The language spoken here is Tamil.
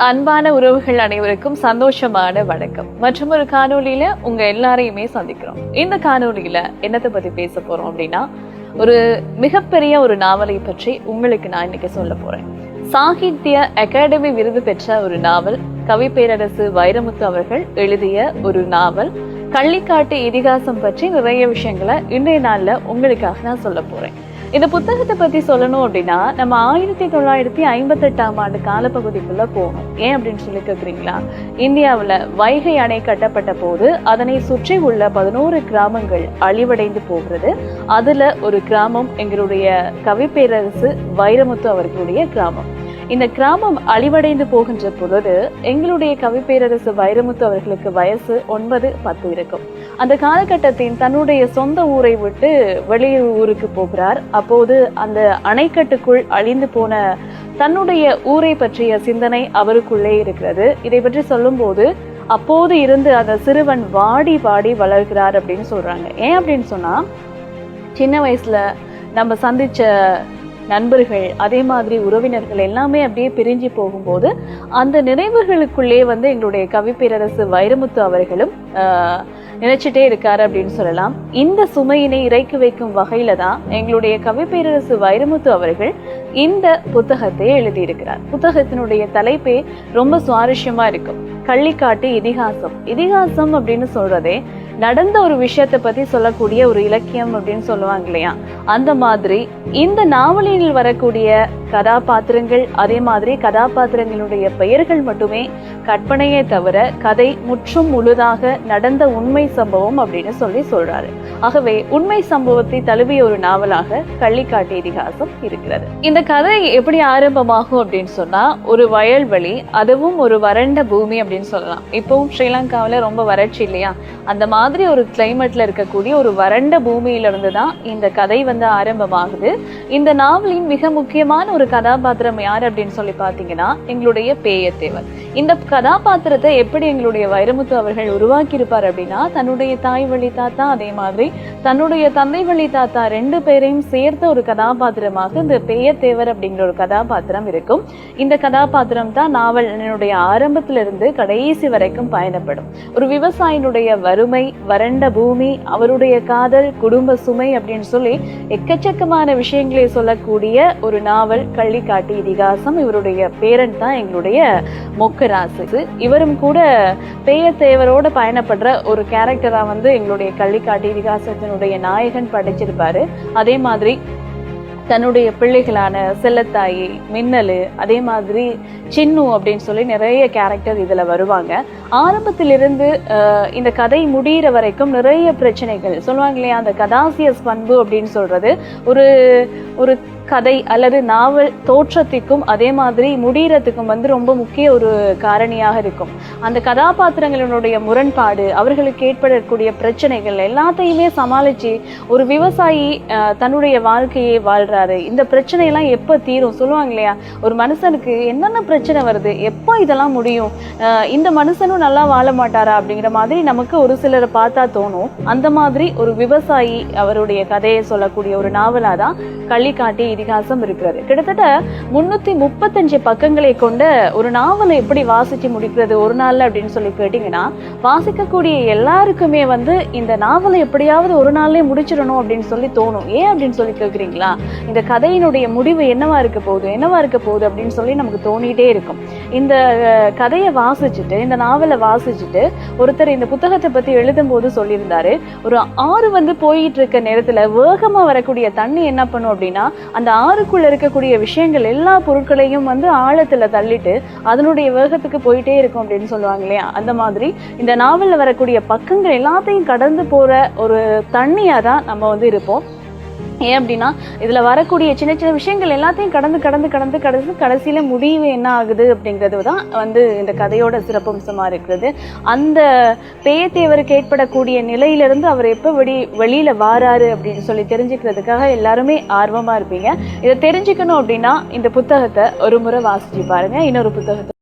அன்பான உறவுகள் அனைவருக்கும் சந்தோஷமான வணக்கம். மற்றும் ஒரு காணொலியில உங்க எல்லாரையுமே சந்திக்கிறோம். இந்த காணொலியில என்னத்தை பத்தி பேச போறோம் அப்படின்னா, ஒரு மிகப்பெரிய ஒரு நாவலை பற்றி உங்களுக்கு நான் இன்னைக்கு சொல்ல போறேன். சாகித்ய அகாடமி விருது பெற்ற ஒரு நாவல், கவி பேரரசு வைரமுத்து அவர்கள் எழுதிய ஒரு நாவல். கள்ளிக்காட்டு இதிகாசம் பற்றி நிறைய விஷயங்களை இன்றைய நாள்ல உங்களுக்காக நான் சொல்ல போறேன். இந்த புத்தகத்தை பத்தி சொல்லணும் அப்படின்னா, நம்ம 1958ஆம் ஆண்டு காலப்பகுதிக்குள்ள போகணும். ஏன் அப்படின்னு சொல்லி கேக்குறீங்களா? இந்தியாவுல வைகை அணை கட்டப்பட்ட போது அதனை சுற்றி உள்ள 11 கிராமங்கள் அழிவடைந்து போகிறது. அதுல ஒரு கிராமம் எங்களுடைய கவி பேரரசு வைரமுத்து அவர்களுடைய கிராமம். இந்த கிராமம் அழிவடைந்து போகின்ற பொழுது எங்களுடைய கவி பேரரசு வைரமுத்து அவர்களுக்கு வயசு 9-10 இருக்கும். அந்த காலகட்டத்தின் தன்னுடைய சொந்த ஊரை விட்டு வெளியூருக்கு போகிறார். அப்போது அந்த அணைக்கட்டுக்குள் அழிந்து போன தன்னுடைய ஊரை பற்றிய சிந்தனை அவருக்குள்ளே இருக்கிறது. இதை பற்றி சொல்லும் போது அப்போது இருந்து அந்த சிறுவன் வாடி வாடி வளர்கிறார் அப்படின்னு சொல்றாங்க. ஏன் அப்படின்னு சொன்னா, சின்ன வயசுல நம்ம சந்திச்ச நண்பர்கள், அதே மாதிரி உறவினர்கள் எல்லாமே அப்படியே பிரிஞ்சு போகும்போது அந்த நினைவுகளுக்குள்ளே எங்களுடைய கவி பேரரசு வைரமுத்து அவர்களும் நினைச்சிட்டே இருக்காரு அப்படின்னு சொல்லலாம். இந்த சுமையினை இறக்கி வைக்கும் வகையில தான் எங்களுடைய கவி பேரரசு வைரமுத்து அவர்கள் இந்த புத்தகத்தை எழுதியிருக்கிறார். புத்தகத்தினுடைய தலைப்பே ரொம்ப சுவாரஸ்யமா இருக்கும். கள்ளிக்காட்டு இதிகாசம். இதிகாசம் அப்படின்னு சொல்றதே நடந்த ஒரு விஷயத்தை பத்தி சொல்லக்கூடிய ஒரு இலக்கியம் அப்படின்னு சொல்லுவாங்க இல்லையா? அந்த மாதிரி இந்த நாவலில் வரக்கூடிய கதாபாத்திரங்கள், அதே மாதிரி கதாபாத்திரங்களுடைய பெயர்கள் மட்டுமே கற்பனையே தவிர கதை முற்றும் முழுதாக நடந்த உண்மை சம்பவம் அப்படின்னு சொல்றாரு. ஆகவே உண்மை சம்பவத்தை தழுவிய ஒரு நாவலாக கள்ளிக்காட்டு இதிகாசம் இருக்கிறது. இந்த கதை எப்படி ஆரம்பமாகும் அப்படின்னு சொன்னா, ஒரு வயல்வெளி, அதுவும் ஒரு வறண்ட பூமி அப்படின்னு சொல்லலாம். இப்பவும் ஸ்ரீலங்காவில ரொம்ப வறட்சி இல்லையா? அந்த மாதிரி ஒரு கிளைமேட்ல இருக்கக்கூடிய ஒரு வறண்ட பூமியில இருந்துதான் இந்த கதை ஆரம்பமாகுது. இந்த நாவலின் மிக முக்கியமான ஒரு கதாபாத்திரம் யார் அப்படின்னு சொல்லி பாத்தீங்கன்னா, எங்களுடைய பேயத்தேவர். இந்த கதாபாத்திரத்தை எப்படி எங்களுடைய வைரமுத்து அவர்கள் உருவாக்கி இருப்பார் அப்படின்னா, தன்னுடைய தாய் வழி தாத்தா, அதே மாதிரி தன்னுடைய தந்தை வழி தாத்தா 2 பேரையும் சேர்த்த ஒரு கதாபாத்திரமாக இந்த பேயத்தேவர் அப்படிங்கிற ஒரு கதாபாத்திரம் இருக்கும். இந்த கதாபாத்திரம் தான் நாவலினுடைய ஆரம்பத்திலிருந்து கடைசி வரைக்கும் பயணப்படும். ஒரு விவசாயினுடைய வறுமை, வறண்ட பூமி, அவருடைய காதல், குடும்ப சுமை அப்படின்னு சொல்லி எக்கச்சக்கமான விஷயங்களை சொல்லக்கூடிய ஒரு நாவல் கள்ளிக்காட்டு இதிகாசம். இவருடைய பேரன் தான் எங்களுடைய மொக்கராசு. இவரும் கூட பேயத்தேவரோட பயணப்படுற ஒரு கேரக்டரா எங்களுடைய கள்ளிக்காட்டு இதிகாசத்தினுடைய நாயகன் படிச்சிருப்பாரு. அதே மாதிரி தன்னுடைய பிள்ளைகளான செல்லத்தாயி, மின்னலு, அதே மாதிரி சின்னு அப்படின்னு சொல்லி நிறைய கேரக்டர் இதுல வருவாங்க. ஆரம்பத்திலிருந்து இந்த கதை முடிகிற வரைக்கும் நிறைய பிரச்சனைகள் சொல்லுவாங்க இல்லையா? அந்த கதாசியஸ் பண்பு அப்படின்னு சொல்றது ஒரு ஒரு கதை அல்லது நாவல் தோற்றத்திற்கும் அதே மாதிரி முடிகிறதுக்கும் ரொம்ப முக்கிய ஒரு காரணியாக இருக்கும். அந்த கதாபாத்திரங்களுடைய முரண்பாடு, அவர்களுக்கு ஏற்படக்கூடிய பிரச்சனைகள் எல்லாத்தையுமே சமாளிச்சு ஒரு விவசாயி தன்னுடைய வாழ்க்கையை வாழ்றாரு. இந்த பிரச்சனை எல்லாம் எப்ப தீரும் சொல்லுவாங்க இல்லையா? ஒரு மனுஷனுக்கு என்னென்ன பிரச்சனை வருது, எப்போ இதெல்லாம் முடியும், இந்த மனுஷனும் நல்லா வாழ மாட்டாரா அப்படிங்கிற மாதிரி நமக்கு ஒரு சிலரை பார்த்தா தோணும். அந்த மாதிரி ஒரு விவசாயி அவருடைய கதையை சொல்லக்கூடிய ஒரு நாவலாதான் கள்ளிக்காட்டு இதிகாசம் இருக்கிறது. கிட்டத்தட்ட 335 பக்கங்களை கொண்ட ஒரு நாவலை எப்படி வாசிச்சு முடிக்கிறது ஒரு நாள்ல அப்படின்னு சொல்லி கேட்டீங்கன்னா, வாசிக்கக்கூடிய எல்லாருக்குமே இந்த நாவலை எப்படியாவது ஒரு நாள்லயே முடிச்சிடணும் அப்படின்னு சொல்லி தோணும். ஏன் அப்படின்னு சொல்லி கேக்குறீங்களா? இந்த கதையினுடைய முடிவு என்னவா இருக்க போகுது அப்படின்னு சொல்லி நமக்கு தோணிட்டே இருக்கும். இந்த கதையை வாசிச்சுட்டு, இந்த நாவலை வாசிச்சுட்டு ஒருத்தர் இந்த புத்தகத்தை பத்தி எழுதும் போது சொல்லியிருந்தாரு, ஒரு ஆறு போயிட்டு இருக்க நேரத்துல வேகமா வரக்கூடிய தண்ணி என்ன பண்ணும் அப்படின்னா, அந்த ஆறுக்குள்ள இருக்கக்கூடிய விஷயங்கள் எல்லா பொருட்களையும் ஆழத்துல தள்ளிட்டு அதனுடைய வேகத்துக்கு போயிட்டே இருக்கும் அப்படின்னு சொல்லுவாங்க இல்லையா? அந்த மாதிரி இந்த நாவல்ல வரக்கூடிய பக்கங்கள் எல்லாத்தையும் கடந்து போற ஒரு தண்ணியா தான் நம்ம இருப்போம். ஏன் அப்படின்னா, இதுல வரக்கூடிய சின்ன சின்ன விஷயங்கள் எல்லாத்தையும் கடந்து கடைசியில முடிவு என்ன ஆகுது அப்படிங்கிறது தான் இந்த கதையோட சிறப்பம்சமா இருக்கிறது. அந்த பேயத்தேவருக்கு ஏற்படக்கூடிய நிலையிலிருந்து அவர் எப்ப வெளியில வாராரு அப்படின்னு சொல்லி தெரிஞ்சுக்கிறதுக்காக எல்லாருமே ஆர்வமா இருப்பீங்க. இதை தெரிஞ்சுக்கணும் அப்படின்னா இந்த புத்தகத்தை ஒரு முறை வாசிச்சு பாருங்க. இன்னொரு புத்தகத்தை